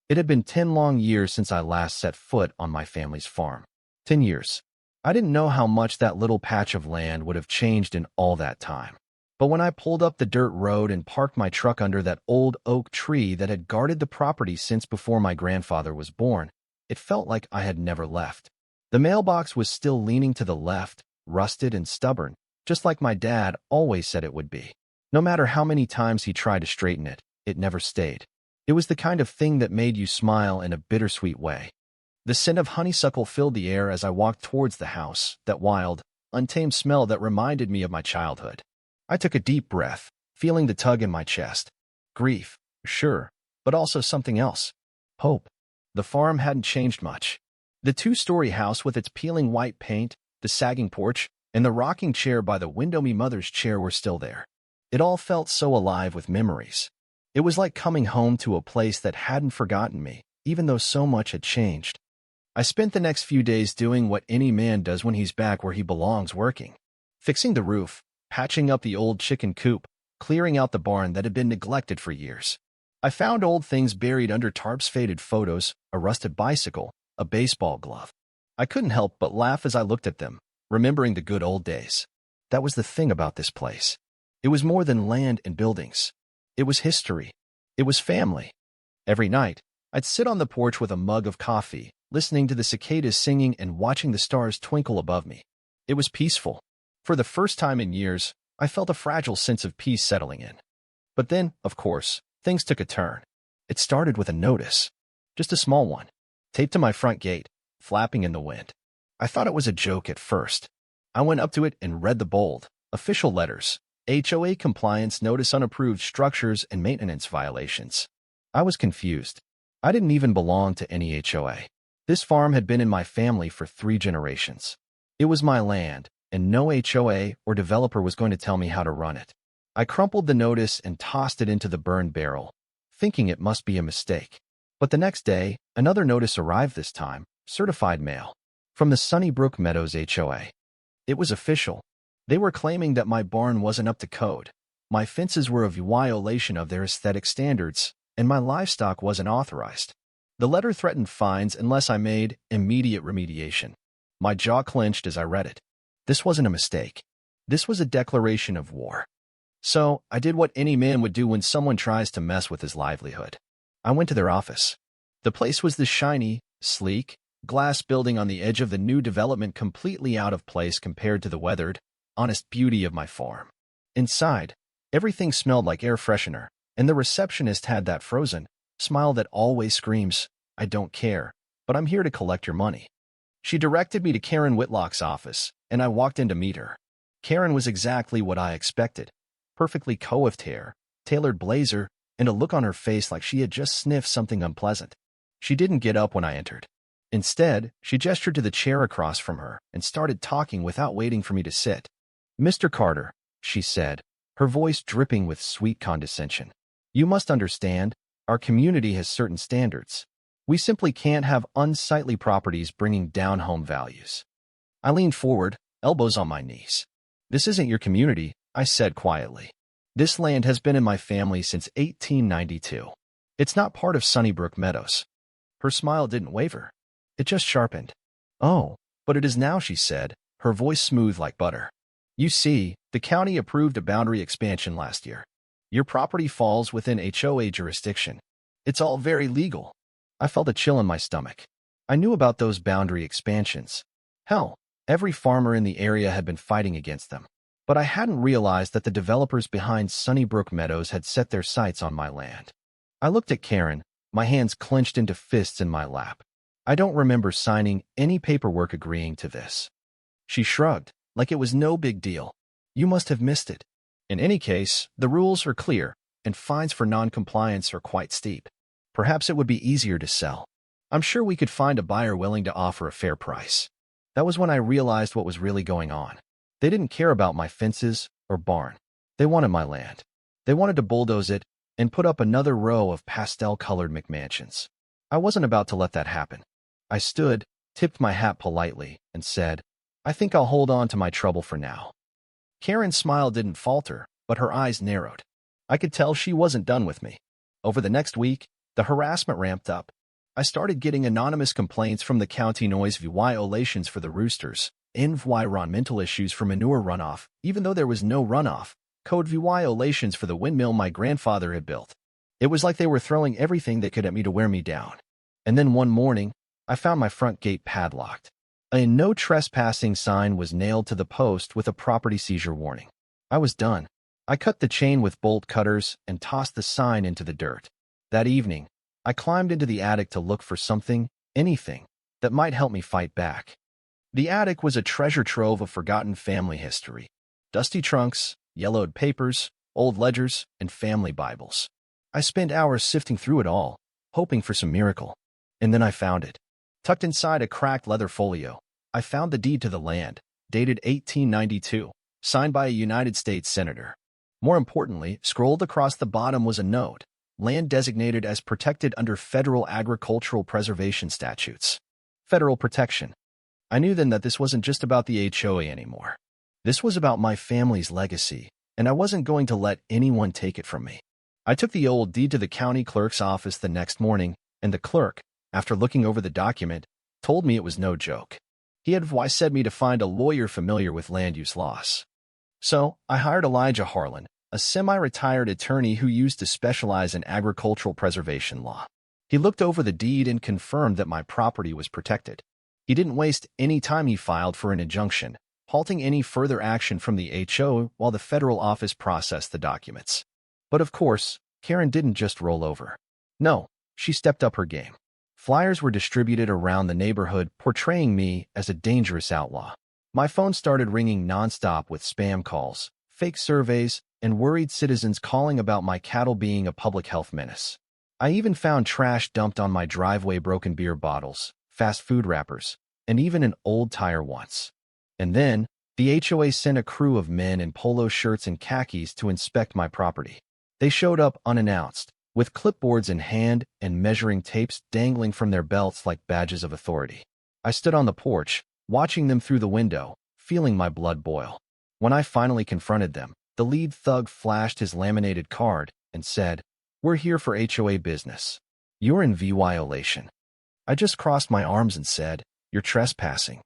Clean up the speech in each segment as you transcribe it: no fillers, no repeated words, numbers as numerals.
It had been 10 long years since I last set foot on my family's farm. 10 years. I didn't know how much that little patch of land would have changed in all that time. But when I pulled up the dirt road and parked my truck under that old oak tree that had guarded the property since before my grandfather was born, it felt like I had never left. The mailbox was still leaning to the left, rusted and stubborn, just like my dad always said it would be. No matter how many times he tried to straighten it, it never stayed. It was the kind of thing that made you smile in a bittersweet way. The scent of honeysuckle filled the air as I walked towards the house, that wild, untamed smell that reminded me of my childhood. I took a deep breath, feeling the tug in my chest. Grief, sure, but also something else. Hope. The farm hadn't changed much. The two-story house with its peeling white paint, the sagging porch, and the rocking chair by the window me mother's chair were still there. It all felt so alive with memories. It was like coming home to a place that hadn't forgotten me, even though so much had changed. I spent the next few days doing what any man does when he's back where he belongs, working. Fixing the roof, patching up the old chicken coop, clearing out the barn that had been neglected for years. I found old things buried under tarps, faded photos, a rusted bicycle, a baseball glove. I couldn't help but laugh as I looked at them, remembering the good old days. That was the thing about this place. It was more than land and buildings. It was history. It was family. Every night, I'd sit on the porch with a mug of coffee, listening to the cicadas singing and watching the stars twinkle above me. It was peaceful. For the first time in years, I felt a fragile sense of peace settling in. But then, of course, things took a turn. It started with a notice. Just a small one, taped to my front gate, flapping in the wind. I thought it was a joke at first. I went up to it and read the bold, official letters. HOA compliance notice, unapproved structures and maintenance violations. I was confused. I didn't even belong to any HOA. This farm had been in my family for 3 generations. It was my land, and no HOA or developer was going to tell me how to run it. I crumpled the notice and tossed it into the burn barrel, thinking it must be a mistake. But the next day, another notice arrived, this time, certified mail, from the Sunnybrook Meadows HOA. It was official. They were claiming that my barn wasn't up to code, my fences were a violation of their aesthetic standards, and my livestock wasn't authorized. The letter threatened fines unless I made immediate remediation. My jaw clenched as I read it. This wasn't a mistake. This was a declaration of war. So, I did what any man would do when someone tries to mess with his livelihood. I went to their office. The place was the shiny, sleek, glass building on the edge of the new development, completely out of place compared to the weathered, honest beauty of my farm. Inside, everything smelled like air freshener, and the receptionist had that frozen smile that always screams, "I don't care, but I'm here to collect your money." She directed me to Karen Whitlock's office, and I walked in to meet her. Karen was exactly what I expected. Perfectly coiffed hair, tailored blazer, and a look on her face like she had just sniffed something unpleasant. She didn't get up when I entered. Instead, she gestured to the chair across from her and started talking without waiting for me to sit. "Mr. Carter," she said, her voice dripping with sweet condescension. "You must understand, our community has certain standards. We simply can't have unsightly properties bringing down home values." I leaned forward, elbows on my knees. "This isn't your community," I said quietly. "This land has been in my family since 1892. It's not part of Sunnybrook Meadows." Her smile didn't waver. It just sharpened. "Oh, but it is now," she said, her voice smooth like butter. "You see, the county approved a boundary expansion last year. Your property falls within HOA jurisdiction. It's all very legal." I felt a chill in my stomach. I knew about those boundary expansions. Hell, every farmer in the area had been fighting against them. But I hadn't realized that the developers behind Sunnybrook Meadows had set their sights on my land. I looked at Karen, my hands clenched into fists in my lap. "I don't remember signing any paperwork agreeing to this." She shrugged, like it was no big deal. "You must have missed it. In any case, the rules are clear, and fines for non-compliance are quite steep. Perhaps it would be easier to sell. I'm sure we could find a buyer willing to offer a fair price." That was when I realized what was really going on. They didn't care about my fences or barn. They wanted my land. They wanted to bulldoze it and put up another row of pastel-colored McMansions. I wasn't about to let that happen. I stood, tipped my hat politely, and said, "I think I'll hold on to my trouble for now." Karen's smile didn't falter, but her eyes narrowed. I could tell she wasn't done with me. Over the next week, The harassment ramped up. I started getting anonymous complaints from the county noise violations for the roosters, environmental issues for manure runoff, even though there was no runoff, code violations for the windmill my grandfather had built. It was like they were throwing everything they could at me to wear me down. And then one morning, I found my front gate padlocked. A no trespassing sign was nailed to the post with a property seizure warning. I was done. I cut the chain with bolt cutters and tossed the sign into the dirt. That evening, I climbed into the attic to look for something, anything, that might help me fight back. The attic was a treasure trove of forgotten family history. Dusty trunks, yellowed papers, old ledgers, and family Bibles. I spent hours sifting through it all, hoping for some miracle. And then I found it. Tucked inside a cracked leather folio, I found the deed to the land, dated 1892, signed by a United States senator. More importantly, scrolled across the bottom was a note: land designated as protected under federal agricultural preservation statutes. Federal protection. I knew then that this wasn't just about the HOA anymore. This was about my family's legacy, and I wasn't going to let anyone take it from me. I took the old deed to the county clerk's office the next morning, and the clerk, after looking over the document, told me it was no joke. He had said me to find a lawyer familiar with land use laws. So, I hired Elijah Harlan, a semi-retired attorney who used to specialize in agricultural preservation law. He looked over the deed and confirmed that my property was protected. He didn't waste any time. He filed for an injunction, halting any further action from the HOA while the federal office processed the documents. But of course, Karen didn't just roll over. No, she stepped up her game. Flyers were distributed around the neighborhood portraying me as a dangerous outlaw. My phone started ringing nonstop with spam calls, fake surveys, and worried citizens calling about my cattle being a public health menace. I even found trash dumped on my driveway, broken beer bottles, fast food wrappers, and even an old tire once. And then, the HOA sent a crew of men in polo shirts and khakis to inspect my property. They showed up unannounced, with clipboards in hand and measuring tapes dangling from their belts like badges of authority. I stood on the porch, watching them through the window, feeling my blood boil. When I finally confronted them, the lead thug flashed his laminated card and said, "We're here for HOA business. You're in violation." I just crossed my arms and said, "You're trespassing."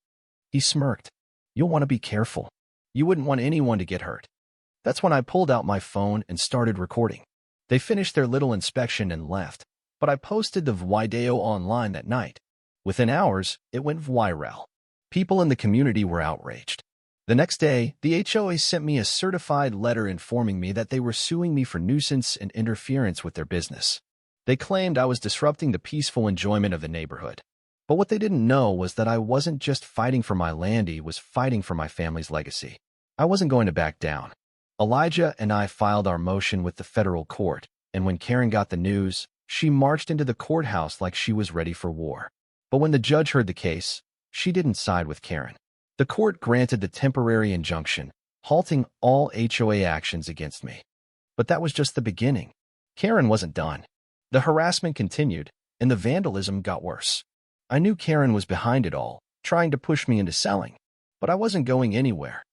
He smirked. "You'll want to be careful. You wouldn't want anyone to get hurt." That's when I pulled out my phone and started recording. They finished their little inspection and left, but I posted the video online that night. Within hours, it went viral. People in the community were outraged. The next day, the HOA sent me a certified letter informing me that they were suing me for nuisance and interference with their business. They claimed I was disrupting the peaceful enjoyment of the neighborhood. But what they didn't know was that I wasn't just fighting for my land, I was fighting for my family's legacy. I wasn't going to back down. Elijah and I filed our motion with the federal court, and when Karen got the news, she marched into the courthouse like she was ready for war. But when the judge heard the case, she didn't side with Karen. The court granted the temporary injunction, halting all HOA actions against me. But that was just the beginning. Karen wasn't done. The harassment continued, and the vandalism got worse. I knew Karen was behind it all, trying to push me into selling, but I wasn't going anywhere.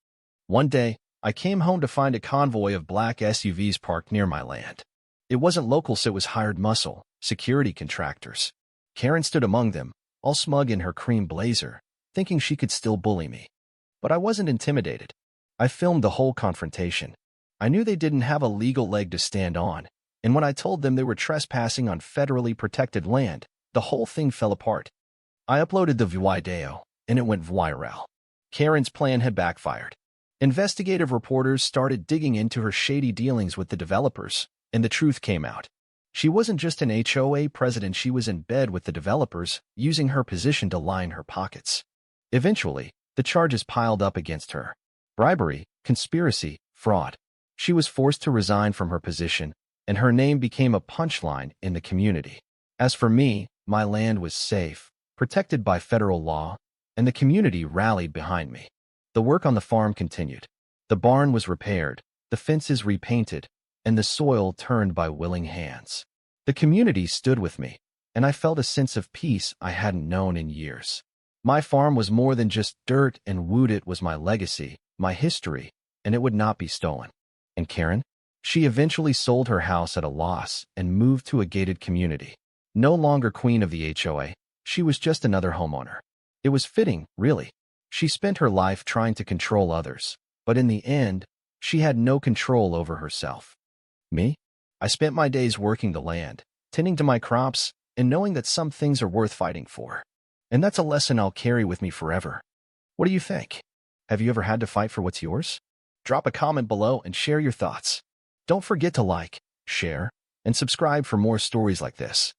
One day, I came home to find a convoy of black SUVs parked near my land. It wasn't locals, it was hired muscle, security contractors. Karen stood among them, all smug in her cream blazer, thinking she could still bully me. But I wasn't intimidated. I filmed the whole confrontation. I knew they didn't have a legal leg to stand on, and when I told them they were trespassing on federally protected land, the whole thing fell apart. I uploaded the video, and it went viral. Karen's plan had backfired. Investigative reporters started digging into her shady dealings with the developers, and the truth came out. She wasn't just an HOA president, she was in bed with the developers, using her position to line her pockets. Eventually, the charges piled up against her: bribery, conspiracy, fraud. She was forced to resign from her position, and her name became a punchline in the community. As for me, my land was safe, protected by federal law, and the community rallied behind me. The work on the farm continued. The barn was repaired, the fences repainted, and the soil turned by willing hands. The community stood with me, and I felt a sense of peace I hadn't known in years. My farm was more than just dirt, and wood. It was my legacy, my history, and it would not be stolen. And Karen? She eventually sold her house at a loss and moved to a gated community. No longer queen of the HOA, she was just another homeowner. It was fitting, really. She spent her life trying to control others, but in the end, she had no control over herself. Me? I spent my days working the land, tending to my crops, and knowing that some things are worth fighting for. And that's a lesson I'll carry with me forever. What do you think? Have you ever had to fight for what's yours? Drop a comment below and share your thoughts. Don't forget to like, share, and subscribe for more stories like this.